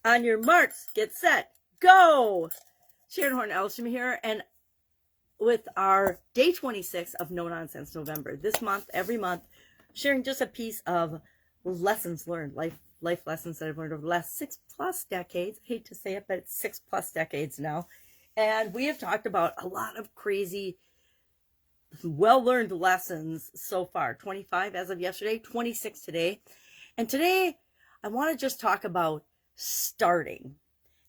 On your marks, get set, go! Sharon Horne-Ellstrom here, and with our day 26 of No Nonsense November. This month, every month, sharing just a piece of lessons learned, life lessons that I've learned over the last 6+ decades. I hate to say it, but it's 6+ decades now. And we have talked about a lot of crazy, well-learned lessons so far. 25 as of yesterday, 26 today. And today, I want to just talk about starting.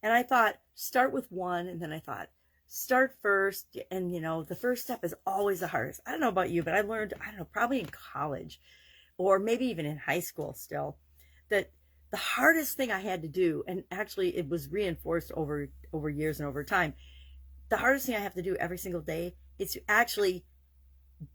And I thought, start with one, and then I thought, start first. And you know, the first step is always the hardest. I don't know about you, but I learned, I don't know, probably in college or maybe even in high school still, that the hardest thing I had to do, and actually it was reinforced over years and over time, the hardest thing I have to do every single day is to actually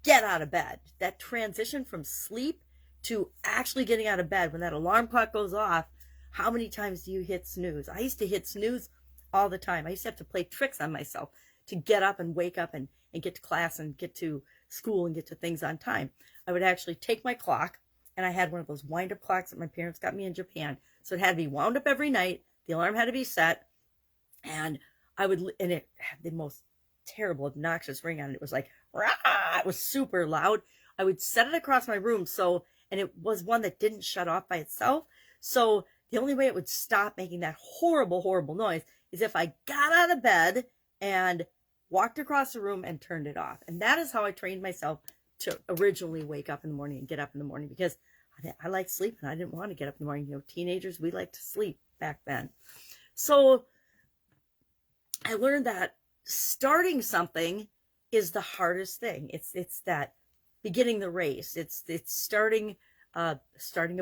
get out of bed. That transition from sleep to actually getting out of bed when that alarm clock goes off. How many times do you hit snooze? I used to hit snooze all the time. I used to have to play tricks on myself to get up and wake up and get to class and get to school and get to things on time. I would actually take my clock, and I had one of those wind-up clocks that my parents got me in Japan. So it had to be wound up every night. The alarm had to be set, and it had the most terrible, obnoxious ring on it. It was like, rah! It was super loud. I would set it across my room, and it was one that didn't shut off by itself. So the only way it would stop making that horrible, horrible noise is if I got out of bed and walked across the room and turned it off. And that is how I trained myself to originally wake up in the morning and get up in the morning, because I like sleep and I didn't want to get up in the morning. You know, teenagers, we like to sleep back then. So I learned that starting something is the hardest thing. It's that beginning the race. It's starting a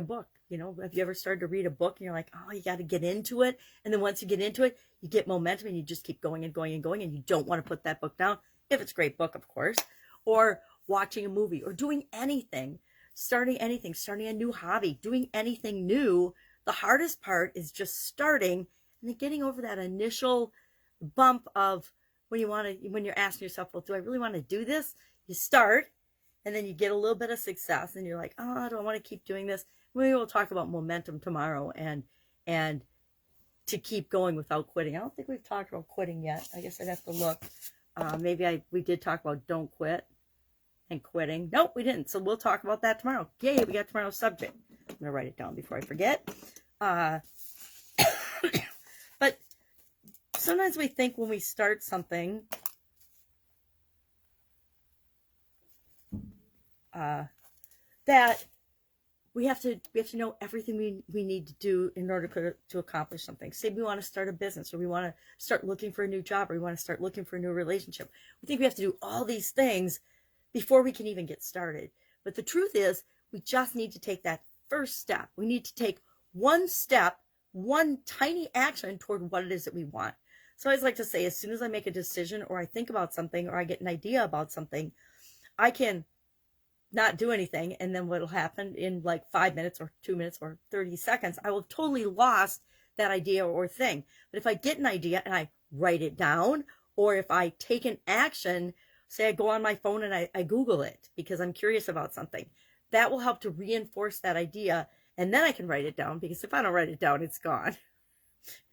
book. You know, have you ever started to read a book and you're like, oh, you got to get into it. And then once you get into it, you get momentum and you just keep going and going and going, and you don't want to put that book down, if it's a great book, of course. Or watching a movie or doing anything, starting a new hobby, doing anything new. The hardest part is just starting and then getting over that initial bump of when you're asking yourself, well, do I really want to do this? You start, and then you get a little bit of success, and you're like, oh, do I want to keep doing this? Maybe we'll talk about momentum tomorrow and to keep going without quitting. I don't think we've talked about quitting yet. I guess I'd have to look. We did talk about don't quit and quitting. Nope, we didn't. So we'll talk about that tomorrow. Yay, we got tomorrow's subject. I'm going to write it down before I forget. But sometimes we think when we start something, that we have to know everything we need to do in order to accomplish something. Say we want to start a business, or we want to start looking for a new job, or we want to start looking for a new relationship. We think we have to do all these things before we can even get started. But the truth is, we just need to take that first step. We need to take one step, one tiny action toward what it is that we want. So I always like to say, as soon as I make a decision, or I think about something, or I get an idea about something, I can not do anything, and then what'll happen in like 5 minutes or 2 minutes or 30 seconds, I will have totally lost that idea or thing. But if I get an idea and I write it down, or if I take an action, say I go on my phone and I Google it because I'm curious about something, that will help to reinforce that idea, and then I can write it down, because if I don't write it down, it's gone.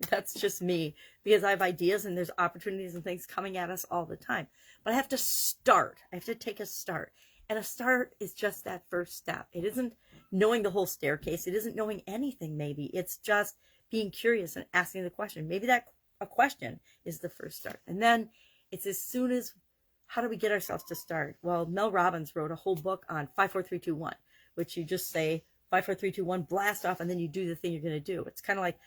That's just me, because I have ideas and there's opportunities and things coming at us all the time. But I have to start. I have to take a start. And a start is just that first step. It isn't knowing the whole staircase. It isn't knowing anything, maybe. It's just being curious and asking the question. Maybe that a question is the first start. And then it's as soon as, how do we get ourselves to start? Well, Mel Robbins wrote a whole book on 5, 4, 3, 2, 1, which you just say 5, 4, 3, 2, 1, blast off, and then you do the thing you're going to do. It's kind of like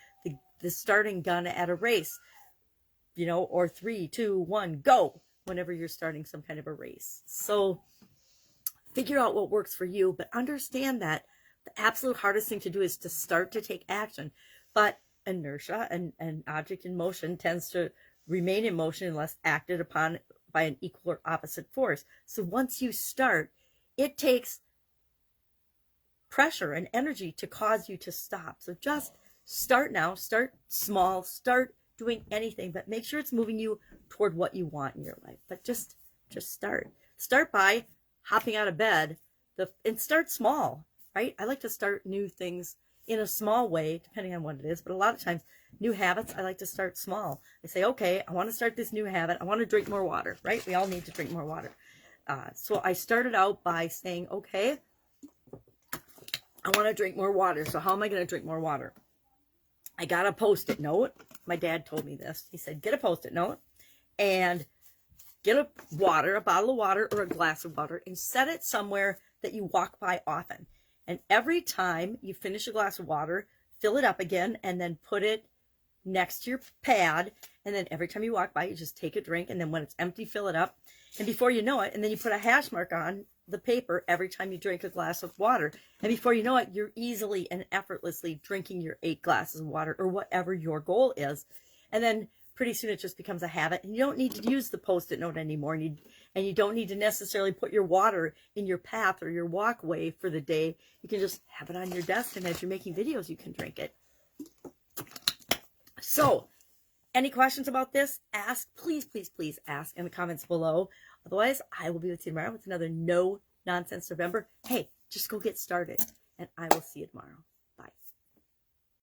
the starting gun at a race, you know, or 3, 2, 1, go, whenever you're starting some kind of a race. So figure out what works for you, but understand that the absolute hardest thing to do is to start to take action. But inertia and an object in motion tends to remain in motion unless acted upon by an equal or opposite force. So once you start, it takes pressure and energy to cause you to stop. So just start now, start small, start doing anything, but make sure it's moving you toward what you want in your life. But just start. Start by hopping out of bed, and start small, right? I like to start new things in a small way, depending on what it is. But a lot of times, new habits, I like to start small. I say, okay, I want to start this new habit. I want to drink more water, right? We all need to drink more water. So I started out by saying, okay, I want to drink more water. So how am I going to drink more water? I got a Post-it note. My dad told me this. He said, get a Post-it note and get a bottle of water or a glass of water, and set it somewhere that you walk by often. And every time you finish a glass of water, fill it up again and then put it next to your pad. And then every time you walk by, you just take a drink. And then when it's empty, fill it up. And before you know it, and then you put a hash mark on the paper every time you drink a glass of water. And before you know it, you're easily and effortlessly drinking your 8 glasses of water or whatever your goal is. And then pretty soon it just becomes a habit. And you don't need to use the Post-it note anymore. And you don't need to necessarily put your water in your path or your walkway for the day. You can just have it on your desk, and as you're making videos, you can drink it. So, any questions about this? Ask, please, please, please ask in the comments below. Otherwise, I will be with you tomorrow with another No Nonsense November. Hey, just go get started, and I will see you tomorrow.